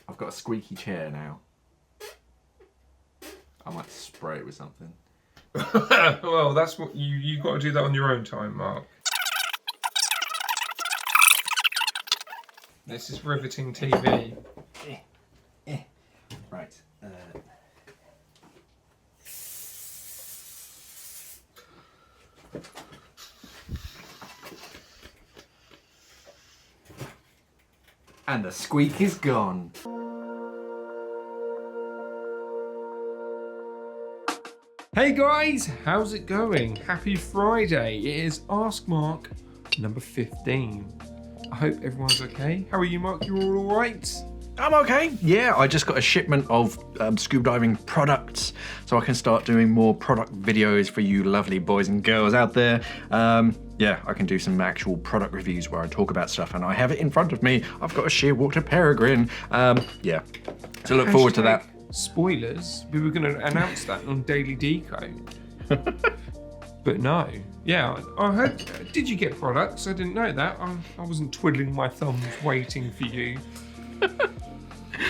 I've got a squeaky chair now. I might spray it with something. Well, that's what you got to do that on your own time, Mark. This is riveting TV. Right. And the squeak is gone. Hey guys, how's it going? Happy Friday. It is Ask Mark number 15. I hope everyone's okay. How are you, Mark? You all alright? I'm okay. Yeah, I just got a shipment of scuba diving products, so I can start doing more product videos for you lovely boys and girls out there. Yeah, I can do some actual product reviews where I talk about stuff, and I have it in front of me. I've got a Shearwater Peregrine. Yeah, so look forward to that. Spoilers, we were going to announce that on Daily Decode. But no. Yeah, I heard, did you get products? I didn't know that. I wasn't twiddling my thumbs waiting for you.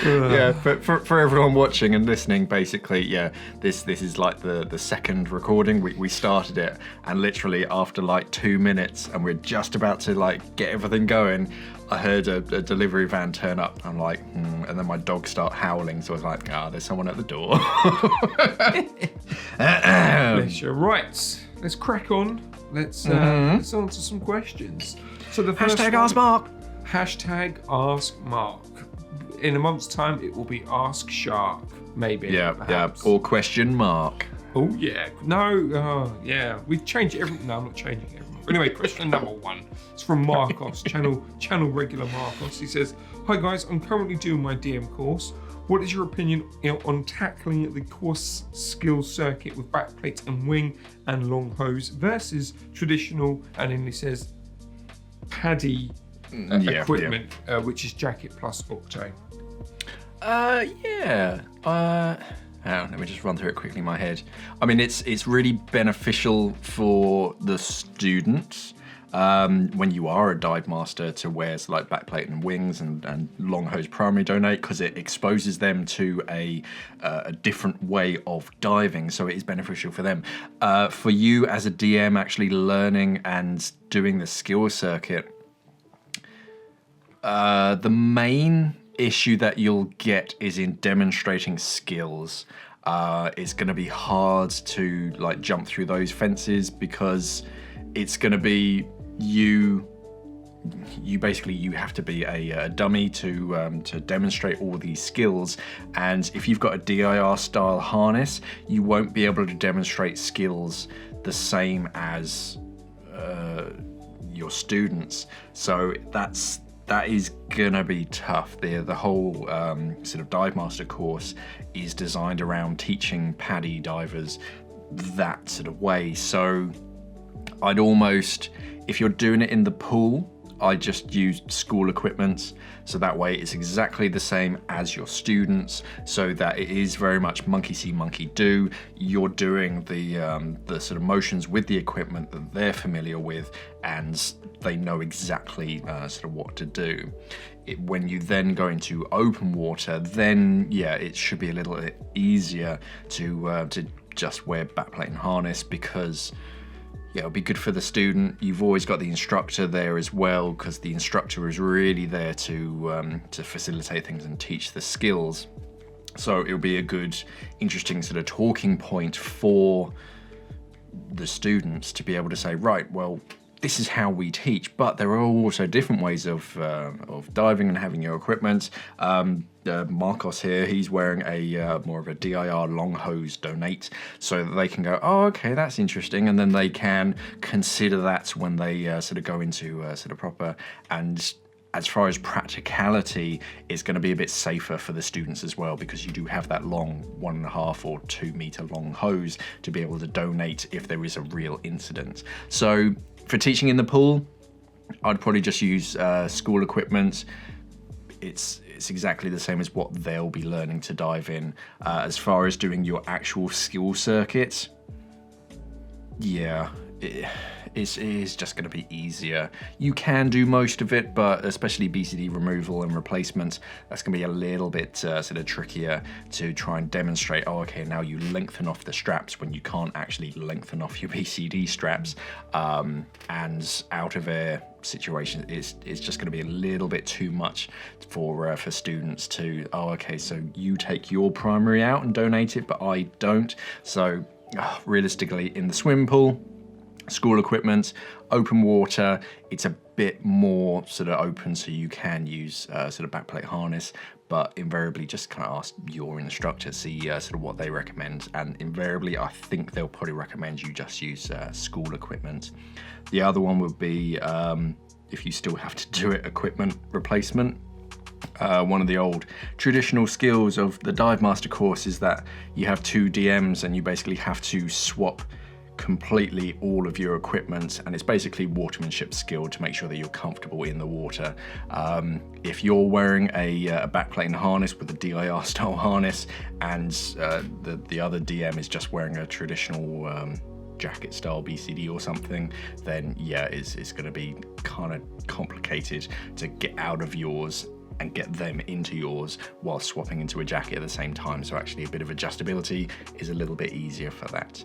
Yeah, for everyone watching and listening, basically, yeah, this is like the second recording. We started it, and literally after like 2 minutes, and we're just about to like get everything going, I heard a delivery van turn up. I'm like, and then my dog start howling, so I was like, there's someone at the door. Bless you. Right, let's crack on. Let's answer some questions. So the first Hashtag Ask Mark. Hashtag Ask Mark. In a month's time, it will be Ask Shark, maybe. Yeah, perhaps. yeah. Or question mark. Oh yeah. No. Yeah. We change everything. No, I'm not changing everything. Anyway, question number 1. It's from Marcos, channel regular Marcos. He says, "Hi guys, I'm currently doing my DM course. What is your opinion on tackling the course skill circuit with backplate and wing and long hose versus traditional?" And then he says, "PADI equipment, which is jacket plus octane." Yeah. Let me just run through it quickly in my head. I mean, it's really beneficial for the students when you are a dive master to wear like backplate and wings and long hose primary donate, because it exposes them to a different way of diving. So it is beneficial for them. For you as a DM, actually learning and doing the skill circuit, the main issue that you'll get is in demonstrating skills. It's going to be hard to like jump through those fences, because it's going to be you have to be a dummy to demonstrate all these skills. And if you've got a DIR style harness, you won't be able to demonstrate skills the same as your students. So that is gonna be tough. The whole sort of dive master course is designed around teaching PADI divers that sort of way. So I'd almost, if you're doing it in the pool, I just use school equipment, so that way it's exactly the same as your students, so that it is very much monkey see, monkey do. You're doing the sort of motions with the equipment that they're familiar with, and they know exactly sort of what to do. When you then go into open water, then yeah, it should be a little bit easier to just wear backplate and harness, because yeah, it'll be good for the student. You've always got the instructor there as well, because the instructor is really there to facilitate things and teach the skills. So it'll be a good, interesting sort of talking point for the students to be able to say, right, well, this is how we teach, but there are also different ways of diving and having your equipment. Marcos here, he's wearing a more of a DIR long hose donate, so that they can go, oh, okay, that's interesting, and then they can consider that when they sort of go into sort of proper. And as far as practicality, it's going to be a bit safer for the students as well, because you do have that long 1.5 or 2 meter long hose to be able to donate if there is a real incident. So for teaching in the pool, I'd probably just use school equipment. It's exactly the same as what they'll be learning to dive in. As far as doing your actual skill circuit, yeah, It's just going to be easier. You can do most of it, but especially BCD removal and replacement, that's going to be a little bit sort of trickier to try and demonstrate, oh, okay, now you lengthen off the straps when you can't actually lengthen off your BCD straps. And out of air situation, it's just going to be a little bit too much for students to, oh, okay, so you take your primary out and donate it, but I don't. So realistically, in the swimming pool, school equipment, open water, it's a bit more sort of open, so you can use sort of backplate harness, but invariably just kind of ask your instructor, see sort of what they recommend, and invariably I think they'll probably recommend you just use school equipment. The other one would be, if you still have to do it, equipment replacement. One of the old traditional skills of the Dive Master course is that you have 2 DMs and you basically have to swap completely all of your equipment, and it's basically watermanship skill to make sure that you're comfortable in the water. If you're wearing a backplate and harness with a DIR style harness and the other DM is just wearing a traditional jacket style BCD or something, then yeah, it's going to be kind of complicated to get out of yours and get them into yours while swapping into a jacket at the same time. So actually a bit of adjustability is a little bit easier for that.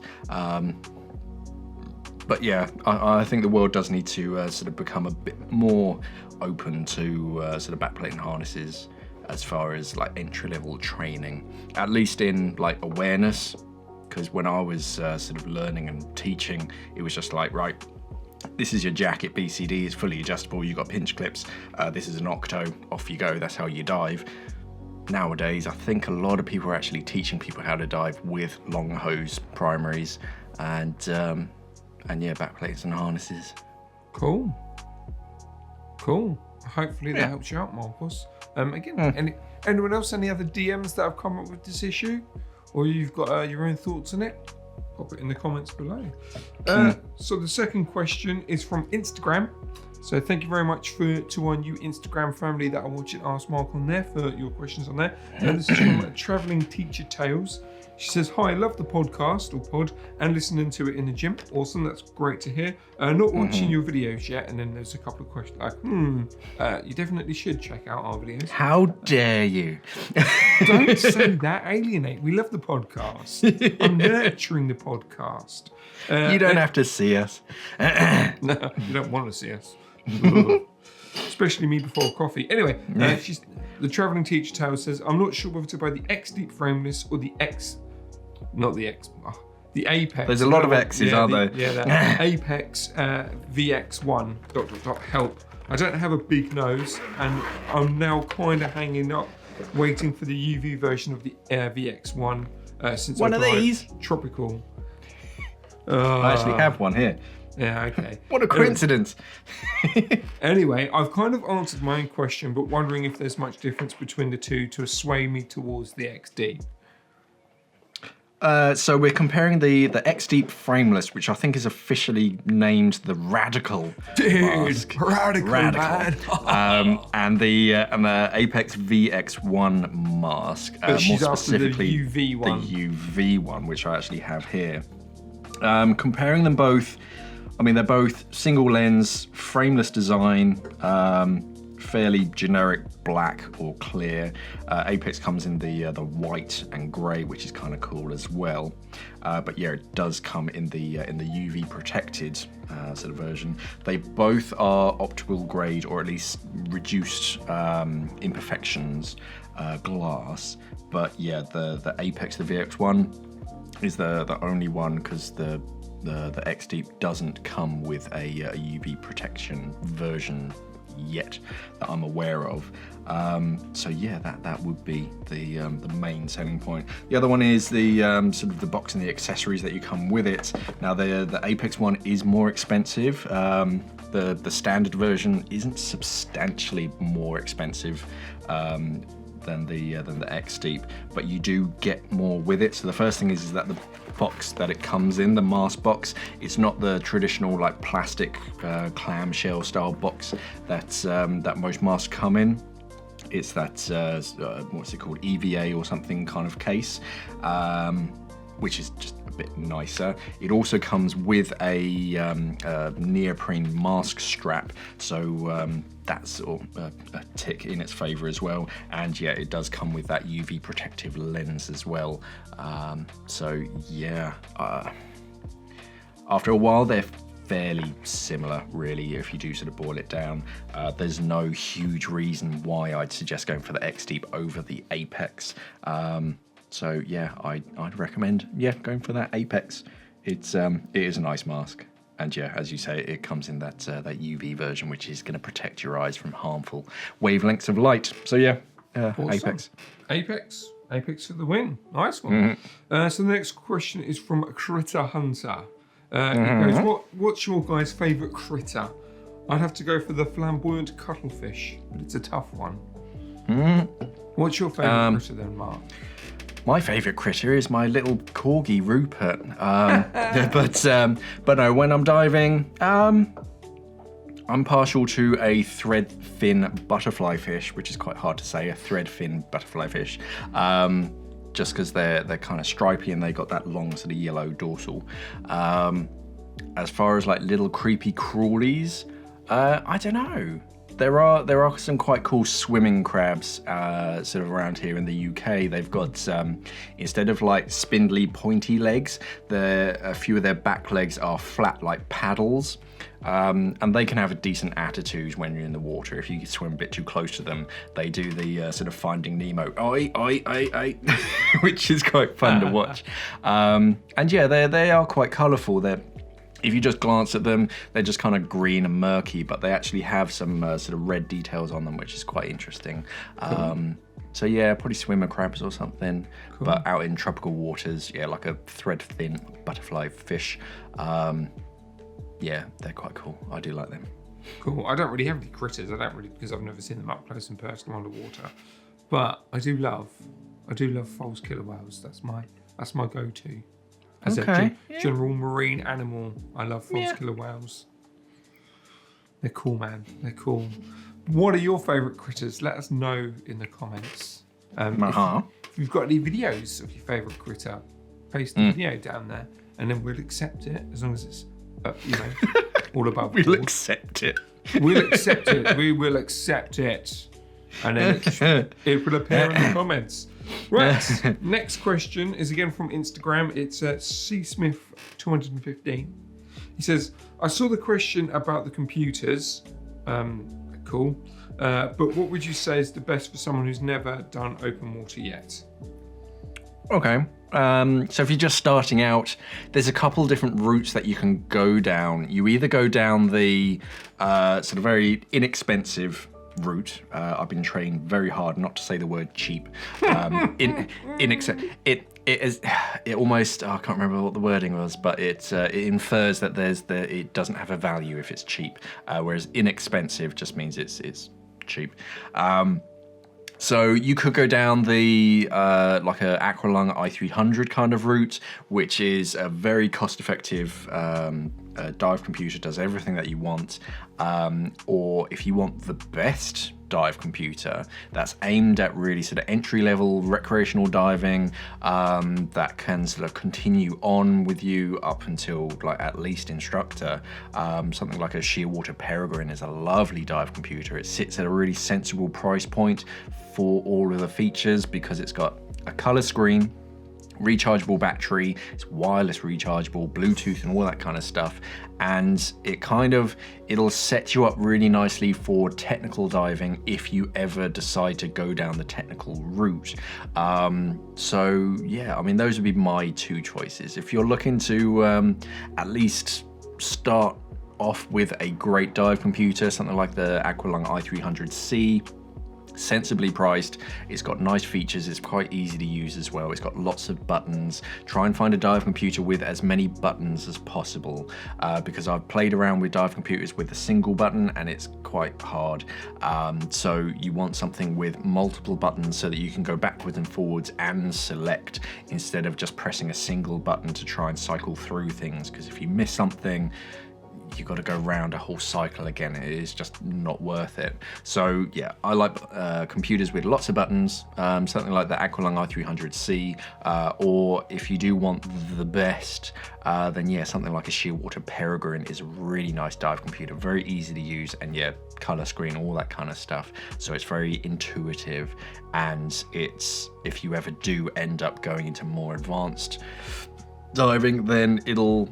But yeah, I think the world does need to sort of become a bit more open to sort of backplate and harnesses as far as like entry-level training, at least in like awareness. Because when I was sort of learning and teaching, it was just like, right, this is your jacket BCD, it's fully adjustable, you've got pinch clips, this is an octo, off you go, that's how you dive. Nowadays, I think a lot of people are actually teaching people how to dive with long hose primaries and yeah, backplates and harnesses. Cool. Hopefully that helps you out, Marcus. Anyone else, any other DMs that have come up with this issue? Or you've got your own thoughts on it? Pop it in the comments below. So the second question is from Instagram. So thank you very much to our new Instagram family that are watching Ask Mark on there for your questions on there. And this is from Traveling Teacher Tales. She says, hi, I love the podcast or pod and listening to it in the gym. Awesome, that's great to hear. Not watching your videos yet. And then there's a couple of questions like, you definitely should check out our videos. How dare you? Don't say that, alienate. We love the podcast. I'm nurturing the podcast. You don't have to see us. No, you don't want to see us. Especially me before coffee. Anyway, the Traveling Teacher Tale says, I'm not sure whether to buy the XDeep frameless or the the Apeks. There's a lot of X's, aren't there? Yeah, the Apeks VX1. Help. I don't have a big nose, and I'm now kind of hanging up, waiting for the UV version of the VX1 since one of these tropical. I actually have one here. Yeah, okay. What a coincidence. Anyway, I've kind of answered my own question, but wondering if there's much difference between the two to sway me towards the XDeep. So we're comparing the XDeep frameless, which I think is officially named the Radical mask. Radical. Man. And the Apeks VX1 mask. She's more after specifically, the UV one. The UV one, which I actually have here. Comparing them both, I mean, they're both single lens, frameless design, fairly generic black or clear. Apeks comes in the white and grey, which is kind of cool as well. But yeah, it does come in the UV protected sort of version. They both are optical grade, or at least reduced imperfections glass. But yeah, the Apeks, the VX1, is the only one, because the XDeep doesn't come with a UV protection version yet that I'm aware of. So yeah, that would be the main selling point. The other one is the sort of the box and the accessories that you come with it. Now the Apeks one is more expensive. The standard version isn't substantially more expensive than the XDeep, but you do get more with it. So the first thing is that the box that it comes in, the mask box, it's not the traditional like plastic clamshell style box that most masks come in. It's that what's it called, EVA or something kind of case. which is just a bit nicer. It also comes with a neoprene mask strap, so that's sort of a tick in its favor as well. And yeah, it does come with that UV protective lens as well. So yeah, after a while they're fairly similar, really, if you do sort of boil it down. There's no huge reason why I'd suggest going for the XDeep over the Apeks. So yeah, I'd recommend going for that Apeks. It is a nice mask, and yeah, as you say, it comes in that UV version, which is going to protect your eyes from harmful wavelengths of light. So yeah, awesome. Apeks for the win. Nice one. So the next question is from Critter Hunter. It goes, what's your guys' favourite critter? I'd have to go for the flamboyant cuttlefish, but it's a tough one. What's your favourite critter then, Mark? My favourite critter is my little corgi Rupert. But no, when I'm diving, I'm partial to a thread fin butterfly fish, which is quite hard to say, a thread fin butterfly fish. Just because they're kind of stripy and they got that long sort of yellow dorsal. As far as like little creepy crawlies, I don't know. There are some quite cool swimming crabs sort of around here in the UK. They've got instead of like spindly pointy legs, a few of their back legs are flat like paddles. And they can have a decent attitude when you're in the water. If you swim a bit too close to them, they do the sort of Finding Nemo, oi, which is quite fun to watch. And yeah, they are quite colourful. If you just glance at them, they're just kind of green and murky, but they actually have some sort of red details on them, which is quite interesting. Cool. So yeah, probably swimmer crabs or something. Cool. But out in tropical waters, yeah, like a thread fin butterfly fish. Yeah, they're quite cool. I do like them. Cool. I don't really have any critters. Because I've never seen them up close and personal underwater. But I do love false killer whales. That's my go-to. As a general marine animal, I love false killer whales. They're cool, man. They're cool. What are your favourite critters? Let us know in the comments. If you've got any videos of your favourite critter, paste the video down there, and then we'll accept it as long as it's all above board. We'll accept it. We'll accept it. We will accept it. And then it will appear in the comments. Right. Next question is again from Instagram. It's csmith215. He says, I saw the question about the computers. Cool. But what would you say is the best for someone who's never done open water yet? Okay. So if you're just starting out, there's a couple different routes that you can go down. You either go down the sort of very inexpensive route. I've been trained very hard not to say the word cheap. It almost, I can't remember what the wording was, but it infers that it doesn't have a value if it's cheap, whereas inexpensive just means it's cheap. So you could go down the like a Aqualung i300 kind of route, which is a very cost-effective dive computer, does everything that you want. Or if you want the best dive computer that's aimed at really sort of entry-level recreational diving, that can sort of continue on with you up until like at least instructor. Something like a Shearwater Peregrine is a lovely dive computer. It sits at a really sensible price point for all of the features because it's got a color screen, rechargeable battery, it's wireless rechargeable, Bluetooth and all that kind of stuff, and it'll set you up really nicely for technical diving if you ever decide to go down the technical route. So yeah, I mean, those would be my two choices. If you're looking to at least start off with a great dive computer, something like the Aqualung i300C, sensibly priced, it's got nice features, it's quite easy to use as well, it's got lots of buttons. Try and find a dive computer with as many buttons as possible, because I've played around with dive computers with a single button and it's quite hard. So you want something with multiple buttons so that you can go backwards and forwards and select instead of just pressing a single button to try and cycle through things, because if you miss something, you got to go round a whole cycle again. It is just not worth it. So yeah, I like computers with lots of buttons, something like the Aqualung i300C, or if you do want the best, then yeah, something like a Shearwater Peregrine is a really nice dive computer, very easy to use, and yeah, color screen, all that kind of stuff. So it's very intuitive, and it's, if you ever do end up going into more advanced diving, then it'll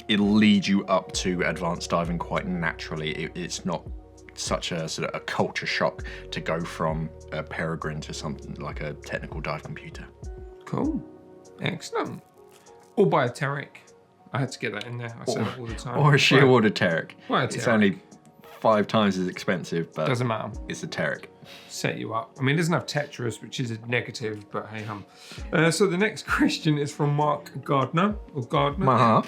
lead you up to advanced diving quite naturally. It's not such a sort of a culture shock to go from a Peregrine to something like a technical dive computer. Cool, excellent. Or buy a Terek. I had to get that in there. I say it all the time. Or a Shearwater Terek. Buy a Terek. It's only 5 times as expensive, but doesn't matter. It's a Terek. Set you up. I mean, it doesn't have Tetris, which is a negative, but hey hum. So the next question is from Mark Gardner, or Gardner.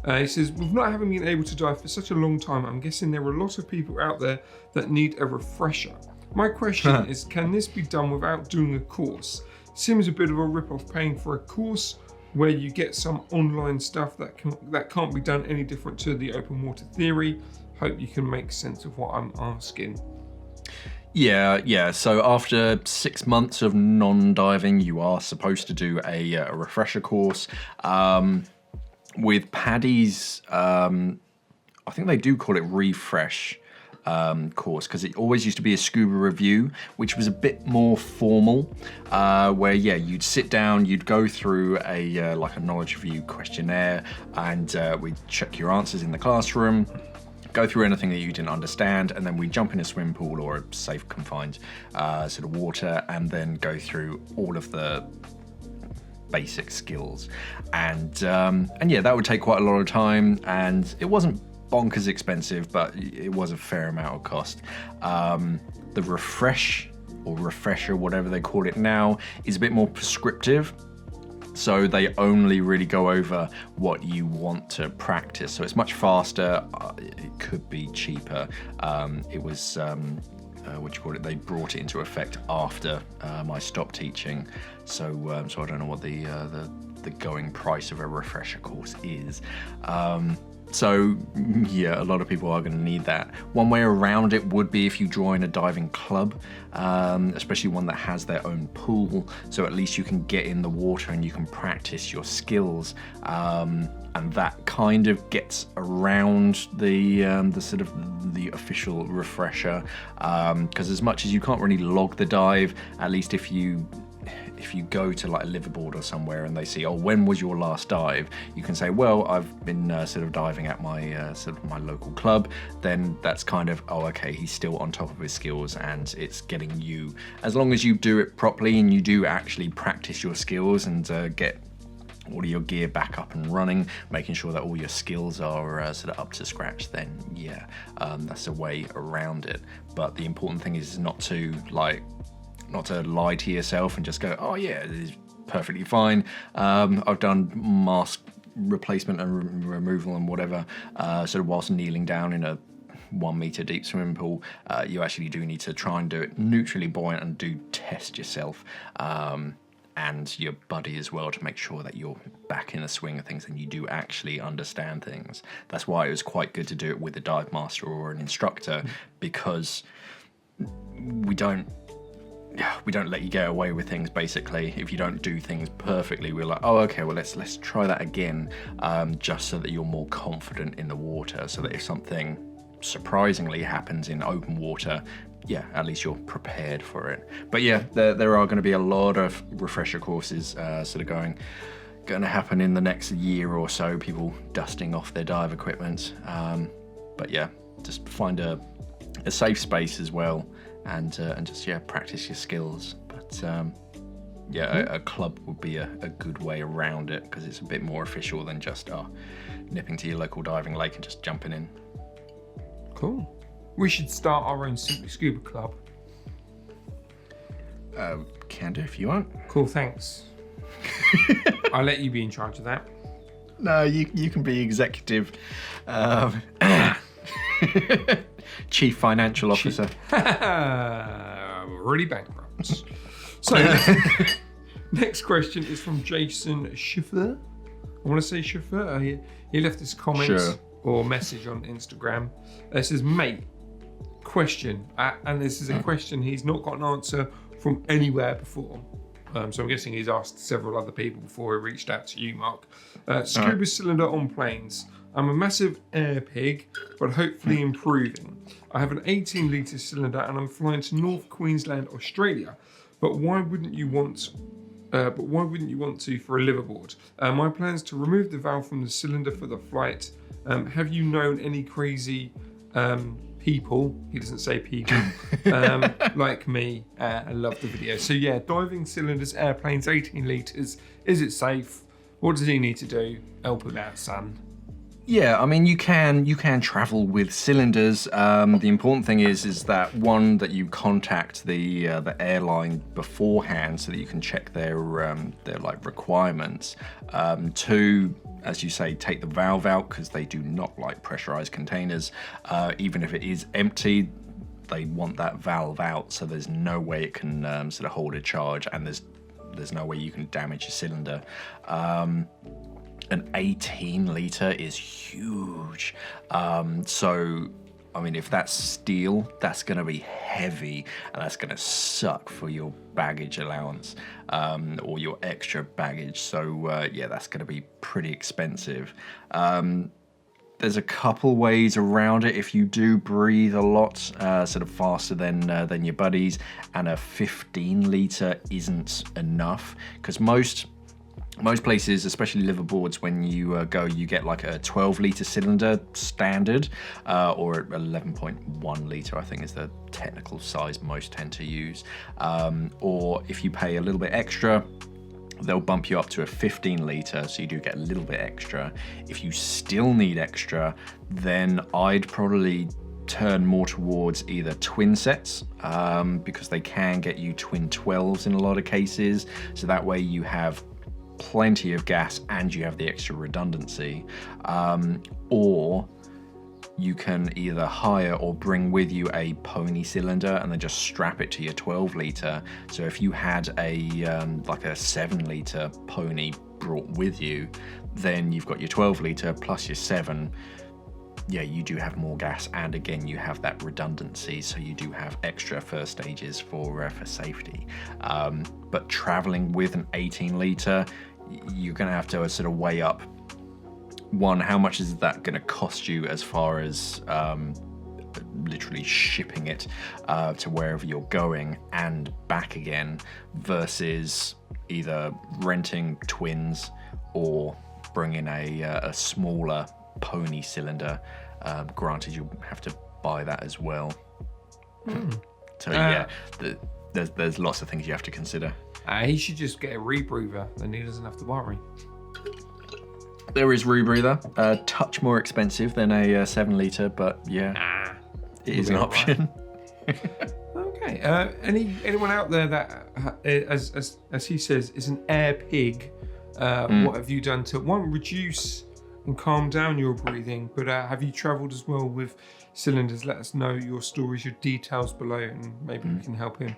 He says, with not having been able to dive for such a long time, I'm guessing there are a lot of people out there that need a refresher. My question is, can this be done without doing a course? Seems a bit of a rip-off paying for a course where you get some online stuff that can't be done any different to the open water theory. Hope you can make sense of what I'm asking. Yeah. So after 6 months of non-diving, you are supposed to do a refresher course. With Paddy's, I think they do call it refresh course, because it always used to be a scuba review, which was a bit more formal, where yeah, you'd sit down, you'd go through a like a knowledge review questionnaire, and we'd check your answers in the classroom, go through anything that you didn't understand, and then we jump in a swimming pool or a safe confined sort of water, and then go through all of the basic skills. And yeah, that would take quite a lot of time, and it wasn't bonkers expensive, but it was a fair amount of cost. The refresh or refresher, whatever they call it now, is a bit more prescriptive. So they only really go over what you want to practice. So it's much faster. It could be cheaper. It was, what do you call it? They brought it into effect after I stopped teaching. So I don't know what the going price of a refresher course is. So yeah, a lot of people are going to need that. One way around it would be if you join a diving club, especially one that has their own pool, so at least you can get in the water and you can practice your skills, and that kind of gets around the sort of the official refresher, because as much as you can't really log the dive, at least if you go to like a liverboard or somewhere and they see, oh, when was your last dive? You can say, well, I've been sort of diving at my sort of my local club. Then that's kind of, oh, okay, he's still on top of his skills, and it's getting you, as long as you do it properly and you do actually practice your skills and get all of your gear back up and running, making sure that all your skills are sort of up to scratch, then yeah, that's a way around it. But the important thing is not to lie to yourself and just go, oh yeah, this is perfectly fine. I've done mask replacement and removal and whatever, sort of whilst kneeling down in a 1 meter deep swimming pool. You actually do need to try and do it neutrally buoyant and do test yourself and your buddy as well, to make sure that you're back in the swing of things and you do actually understand things. That's why it was quite good to do it with a dive master or an instructor, because we don't let you get away with things. Basically, if you don't do things perfectly, we're like, oh, okay, well, let's try that again, just so that you're more confident in the water, so that if something surprisingly happens in open water, yeah, at least you're prepared for it. But yeah, there are going to be a lot of refresher courses sort of going to happen in the next year or so, people dusting off their dive equipment. But yeah, just find a safe space as well, and just practice your skills. But yeah, a club would be a good way around it, because it's a bit more official than just nipping to your local diving lake and just jumping in. Cool. We should start our own Simply Scuba club. Can do if you want. Cool, thanks. I'll let you be in charge of that. No, you can be executive. Chief Financial Officer. Already bankrupt. So, next question is from Jason Schiffer. I want to say Schiffer. He left this comment. Sure. or message on Instagram. It says, mate, question, and this is a question he's not got an answer from anywhere before. So I'm guessing he's asked several other people before he reached out to you, Mark. Scuba cylinder on planes. I'm a massive air pig, but hopefully improving. I have an 18-litre cylinder and I'm flying to North Queensland, Australia. But why wouldn't you want to for a liveaboard? My plan is to remove the valve from the cylinder for the flight. Have you known any crazy people, he doesn't say people, like me? I love the video. So yeah, diving cylinders, airplanes, 18 litres. Is it safe? What does he need to do? Help him out, son. Yeah, I mean, you can travel with cylinders. The important thing is that one, that you contact the airline beforehand so that you can check their like requirements. Two, as you say, take the valve out because they do not like pressurized containers. Even if it is empty, they want that valve out, so there's no way it can sort of hold a charge, and there's no way you can damage your cylinder. An 18 litre is huge. So, I mean, if that's steel, that's going to be heavy, and that's going to suck for your baggage allowance, or your extra baggage. So, yeah, that's going to be pretty expensive. There's a couple ways around it. If you do breathe a lot, sort of faster than your buddies, and a 15 litre isn't enough, because most places, especially liveaboards, when you go, you get like a 12 litre cylinder standard, or 11.1 litre, I think is the technical size most tend to use. Or if you pay a little bit extra, they'll bump you up to a 15 litre, so you do get a little bit extra. If you still need extra, then I'd probably turn more towards either twin sets, because they can get you twin 12s in a lot of cases, so that way you have plenty of gas and you have the extra redundancy. Or you can either hire or bring with you a pony cylinder and then just strap it to your 12 litre. So if you had a like a 7 litre pony brought with you, then you've got your 12 litre plus your 7. Yeah, you do have more gas, and again, you have that redundancy, so you do have extra first stages for safety. But traveling with an 18 litre, you're going to have to sort of weigh up, one, how much is that going to cost you as far as literally shipping it to wherever you're going and back again, versus either renting twins or bringing a smaller pony cylinder. Granted, you have to buy that as well. So yeah, there's lots of things you have to consider. He should just get a rebreather, then he doesn't have to worry. There is rebreather, a touch more expensive than a 7 litre, but yeah, it is an option. Right. Okay. Anyone out there that, as he says, is an air pig? What have you done to, one, reduce and calm down your breathing, but have you travelled as well with cylinders? Let us know your stories, your details below, and maybe we can help him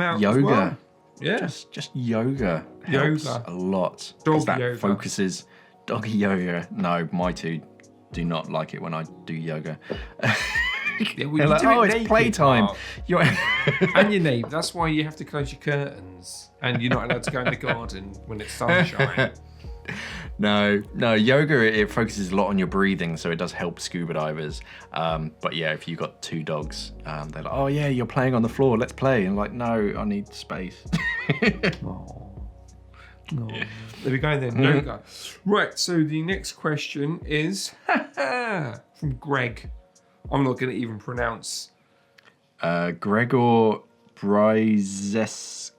out. Yoga. As well. Yeah. Just yoga helps a lot. Dog that yoga. Focuses. Doggy yoga. No, my two do not like it when I do yoga. Yeah, well, they're like, oh, it's playtime. And your name. That's why you have to close your curtains, and you're not allowed to go in the garden when it's sunshine. No, yoga, it focuses a lot on your breathing, so it does help scuba divers. But yeah, if you've got two dogs, they're like, oh yeah, you're playing on the floor, let's play. And like, no, I need space. No. There we go then, yoga. Right, so the next question is from Greg. I'm not going to even pronounce. Gregor Brzeskiewicz.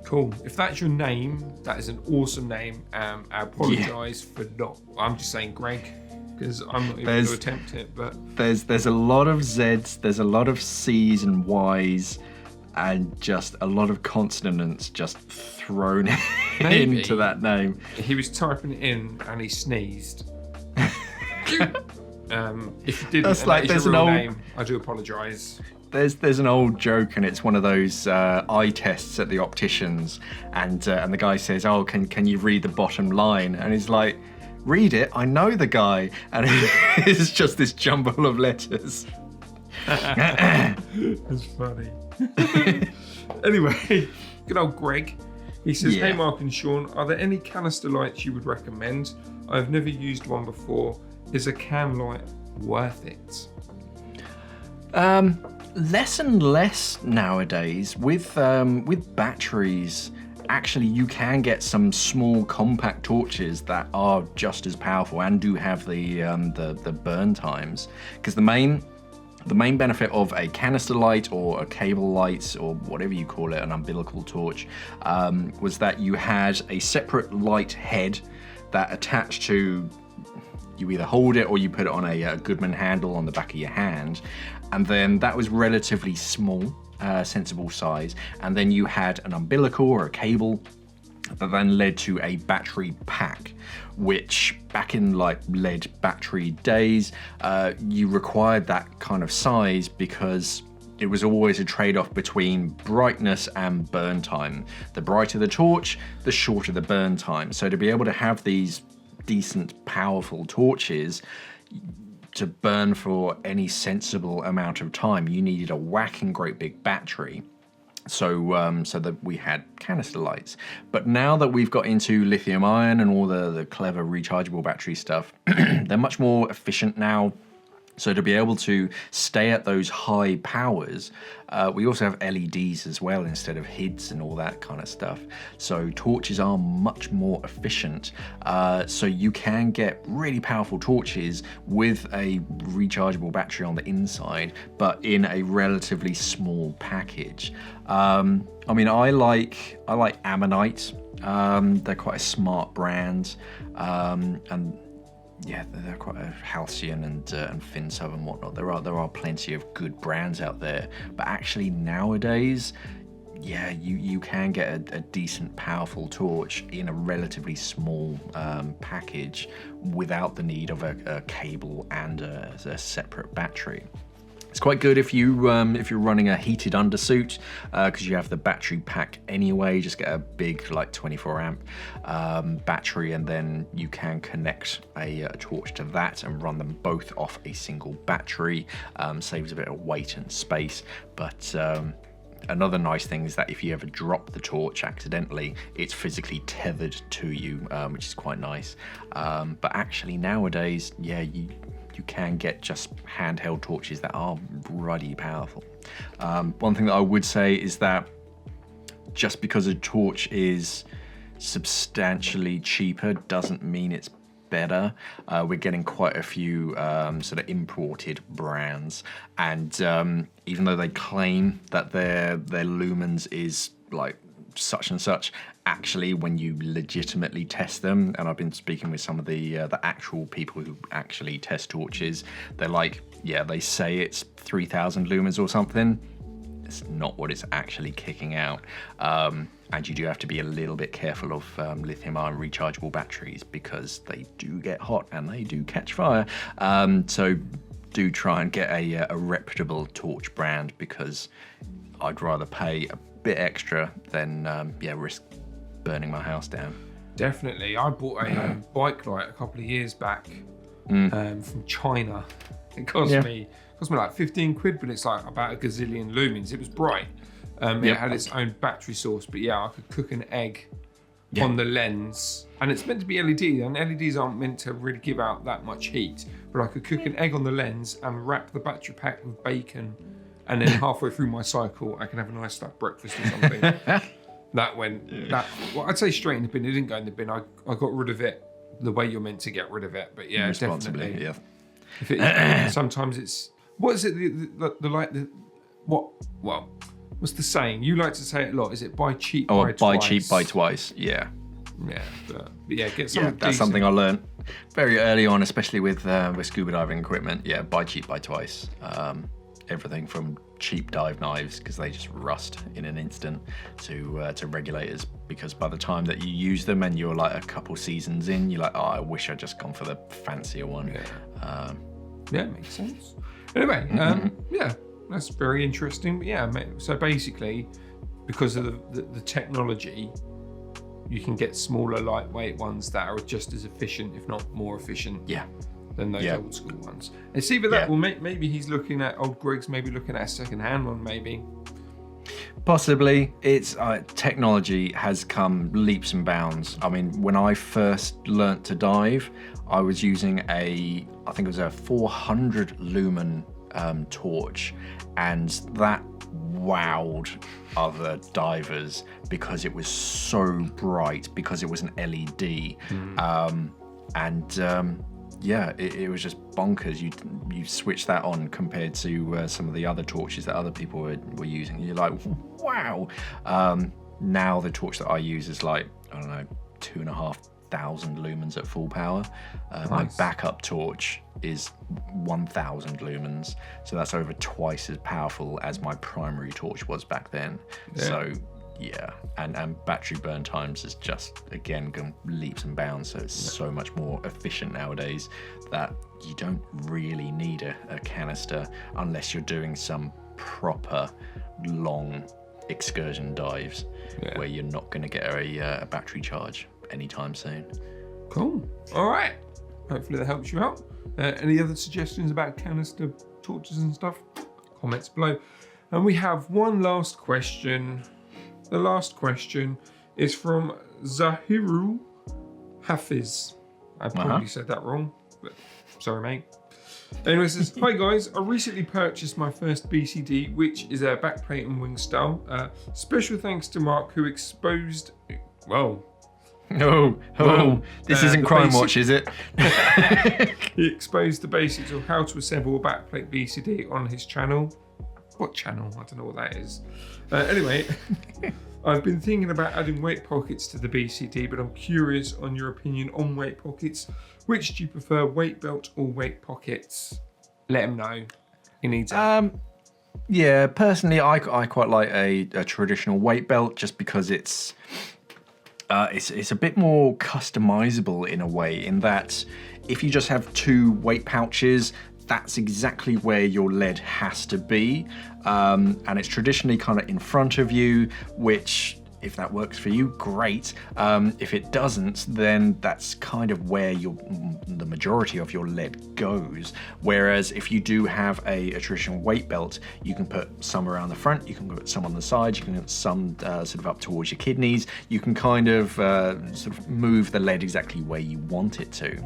Cool. If that's your name, that is an awesome name. I apologise for not. I'm just saying Greg, because I'm not even going to attempt it. But there's a lot of Z's, there's a lot of C's and Y's, and just a lot of consonants just thrown into that name. He was typing it in and he sneezed. If you didn't, that's like, that is your real name, I do apologise. There's an old joke, and it's one of those eye tests at the opticians, and the guy says, "Oh, can you read the bottom line?" And he's like, read it. I know the guy. And it's just this jumble of letters. That's funny. Anyway, good old Greg. He says, Yeah. Hey Mark and Sean, are there any canister lights you would recommend? I've never used one before. Is a can light worth it? Less and less nowadays with batteries. Actually, you can get some small compact torches that are just as powerful and do have the burn times. Because the main benefit of a canister light or a cable light or whatever you call it, an umbilical torch, was that you had a separate light head that attached to. You either hold it or you put it on a Goodman handle on the back of your hand, and then that was relatively small, sensible size, and then you had an umbilical or a cable that then led to a battery pack, which back in like lead battery days, you required that kind of size because it was always a trade-off between brightness and burn time. The brighter the torch, the shorter the burn time. So to be able to have these decent, powerful torches to burn for any sensible amount of time, you needed a whacking great big battery. So that we had canister lights. But now that we've got into lithium ion and all the clever rechargeable battery stuff, they're much more efficient now. So to be able to stay at those high powers, we also have LEDs as well instead of HIDs and all that kind of stuff. So torches are much more efficient. So you can get really powerful torches with a rechargeable battery on the inside, but in a relatively small package. I mean, I like Ammonite. They're quite a smart brand, and yeah, they're quite a halcyon and Finsub and whatnot. There are plenty of good brands out there, but actually nowadays, yeah, you can get a decent, powerful torch in a relatively small package without the need of a cable and a separate battery. It's quite good if you're running a heated undersuit, because you have the battery pack anyway. Just get a big like 24 amp battery, and then you can connect a torch to that and run them both off a single battery. Saves a bit of weight and space, but another nice thing is that if you ever drop the torch accidentally, it's physically tethered to you, which is quite nice. But actually nowadays, yeah, you can get just handheld torches that are really powerful. One thing that I would say is that just because a torch is substantially cheaper doesn't mean it's better. We're getting quite a few sort of imported brands, and even though they claim that their lumens is like such and such, actually when you legitimately test them, and I've been speaking with some of the actual people who actually test torches, they're like, yeah, they say it's 3000 lumens or something. It's not what it's actually kicking out. And you do have to be a little bit careful of lithium-ion rechargeable batteries because they do get hot and they do catch fire. So do try and get a reputable torch brand, because I'd rather pay a bit extra than risk burning my house down. Definitely. I bought a bike light a couple of years back from China. It cost me like 15 quid, but it's like about a gazillion lumens. It was bright. It had its own battery source, but yeah, I could cook an egg on the lens, and it's meant to be LED, and LEDs aren't meant to really give out that much heat, but I could cook an egg on the lens and wrap the battery pack with bacon, and then halfway through my cycle I can have a nice like breakfast or something. I'd say straight in the bin. It didn't go in the bin. I got rid of it the way you're meant to get rid of it, but yeah, definitely. Yeah. If it, sometimes it's, what is it, the light, what's the saying? You like to say it a lot. Is it buy cheap, buy twice? Buy cheap, buy twice. Yeah. Yeah, but yeah, get something that's something I learned very early on, especially with scuba diving equipment. Yeah, buy cheap, buy twice. Everything from cheap dive knives, because they just rust in an instant, to regulators, because by the time that you use them and you're like a couple seasons in, you're like, oh, I wish I'd just gone for the fancier one. Yeah, makes sense. Anyway, yeah, that's very interesting. But yeah, so basically, because of the technology, you can get smaller, lightweight ones that are just as efficient, if not more efficient. Yeah. Than those old school ones. It's either that, or maybe he's looking at old Greg's, maybe looking at a second-hand one, maybe. Possibly. It's technology has come leaps and bounds. I mean, when I first learnt to dive, I was using I think it was a 400 lumen torch, and that wowed other divers because it was so bright, because it was an LED. Yeah, it was just bonkers. You switch that on compared to some of the other torches that other people were using. You're like, wow. Now the torch that I use is like, I don't know, 2,500 lumens at full power. Nice. My backup torch is 1,000 lumens, so that's over twice as powerful as my primary torch was back then. Yeah. So yeah, and battery burn times is just, again, gone leaps and bounds, so it's so much more efficient nowadays that you don't really need a canister unless you're doing some proper long excursion dives where you're not going to get a battery charge anytime soon. Cool. All right. Hopefully that helps you out. Any other suggestions about canister torches and stuff? Comments below. And we have one last question. The last question is from Zahiru Hafiz. I probably said that wrong, but sorry, mate. Anyway, it says, hi guys, I recently purchased my first BCD, which is a backplate and wing style. Special thanks to Mark, who exposed, this isn't Crime Watch, is it? He exposed the basics of how to assemble a backplate BCD on his channel. What channel? I don't know what that is. Anyway, I've been thinking about adding weight pockets to the BCD, but I'm curious on your opinion on weight pockets. Which do you prefer, weight belt or weight pockets? Let him know. He needs it. Yeah, personally, I quite like a traditional weight belt just because it's a bit more customizable in a way, in that if you just have two weight pouches, that's exactly where your lead has to be, and it's traditionally kind of in front of you, which, if that works for you, great. If it doesn't, then that's kind of where the majority of your lead goes. Whereas if you do have a traditional weight belt, you can put some around the front, you can put some on the sides, you can put some sort of up towards your kidneys. You can kind of sort of move the lead exactly where you want it to.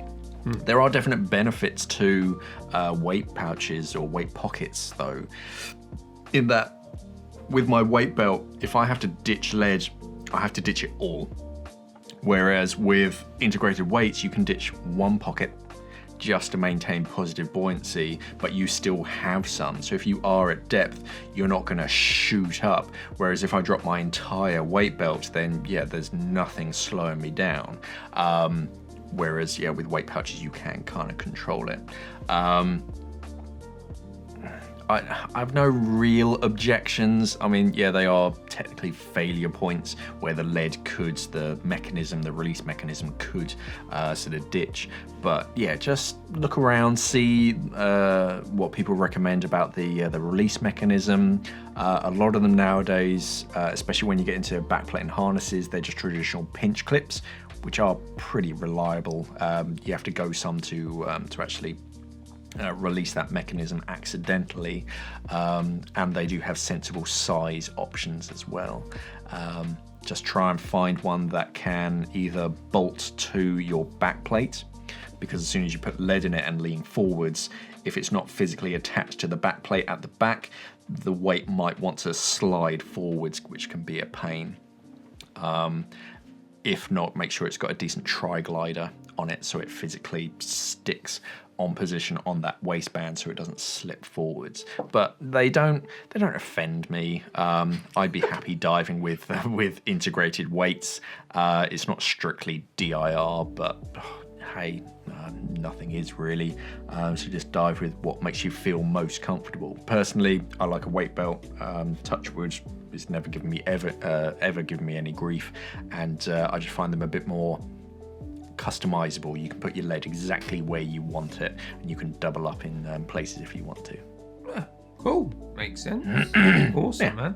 There are definite benefits to weight pouches or weight pockets, though, in that with my weight belt, if I have to ditch lead, I have to ditch it all. Whereas with integrated weights, you can ditch one pocket just to maintain positive buoyancy, but you still have some. So if you are at depth, you're not going to shoot up. Whereas if I drop my entire weight belt, then yeah, there's nothing slowing me down. Whereas, yeah, with weight pouches, you can kind of control it. I've no real objections. I mean, yeah, they are technically failure points where the lead could, the release mechanism could sort of ditch. But yeah, just look around, see what people recommend about the release mechanism. A lot of them nowadays, especially when you get into backplate and harnesses, they're just traditional pinch clips, which are pretty reliable. You have to go some to actually release that mechanism accidentally, and they do have sensible size options as well. Just try and find one that can either bolt to your backplate, because as soon as you put lead in it and lean forwards, if it's not physically attached to the backplate at the back, the weight might want to slide forwards, which can be a pain. If not, make sure it's got a decent tri-glider on it so it physically sticks on position on that waistband so it doesn't slip forwards. But they don't offend me. I'd be happy diving with integrated weights. It's not strictly DIR, but hey, nothing is really. So just dive with what makes you feel most comfortable. Personally, I like a weight belt. Touch wood, it's never given me ever given me any grief, and I just find them a bit more customizable. You can put your lead exactly where you want it, and you can double up in places if you want to. Cool, makes sense. Awesome, man.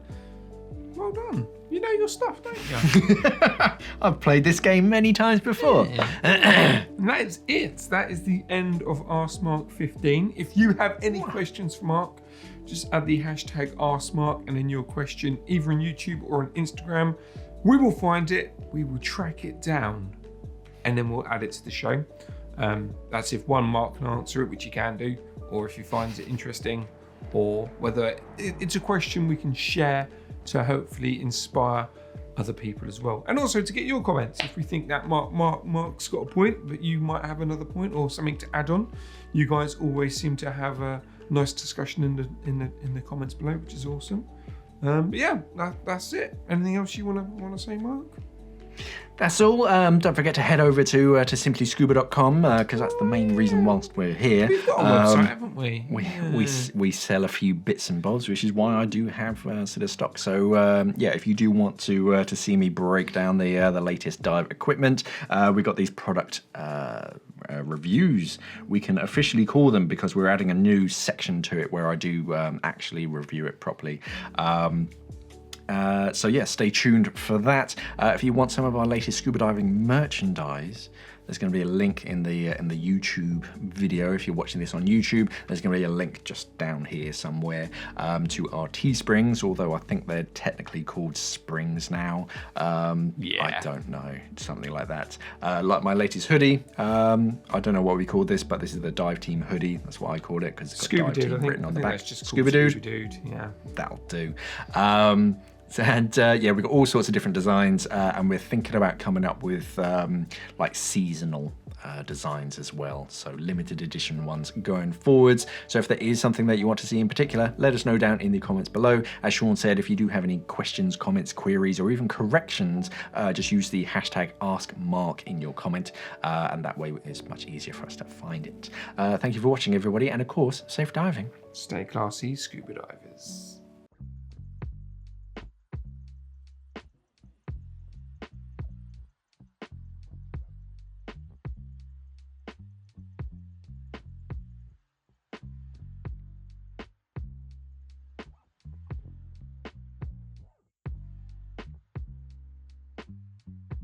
Well done. You know your stuff, don't you? I've played this game many times before. And that is it. That is the end of askmark 15. If you have any questions for Mark, just add the hashtag askmark and then your question either on YouTube or on Instagram. We will find it, we will track it down, and then we'll add it to the show. That's if one Mark can answer it, which he can do, or if he finds it interesting, or whether it's a question we can share to hopefully inspire other people as well. And also to get your comments. If we think that Mark's got a point, but you might have another point or something to add on. You guys always seem to have a nice discussion in the comments below, which is awesome. But yeah, that's it. Anything else you want to say, Mark? That's all. Don't forget to head over to simplyscuba.com because that's the main reason whilst we're here. We've got a website, haven't we? We sell a few bits and bobs, which is why I do have sort of stock. So yeah, if you do want to see me break down the latest dive equipment, we got these product reviews. We can officially call them because we're adding a new section to it where I do actually review it properly. So yeah, stay tuned for that. If you want some of our latest scuba diving merchandise, there's going to be a link in the YouTube video. If you're watching this on YouTube, there's going to be a link just down here somewhere to our Teesprings, although I think they're technically called Springs now. Yeah. I don't know, something like that. Like my latest hoodie. I don't know what we called this, but this is the Dive Team hoodie. That's what I called it because it's got Scuba Dive Dude, Team written on the back. That's just Scuba Dude. Yeah. That'll do. And yeah, we've got all sorts of different designs, and we're thinking about coming up with like seasonal designs as well, so limited edition ones going forwards. So if there is something that you want to see in particular, let us know down in the comments below. As Sean said, if you do have any questions, comments, queries, or even corrections, just use the hashtag askmark in your comment, and that way it's much easier for us to find it. Thank you for watching, everybody, and of course, safe diving. Stay classy, scuba divers.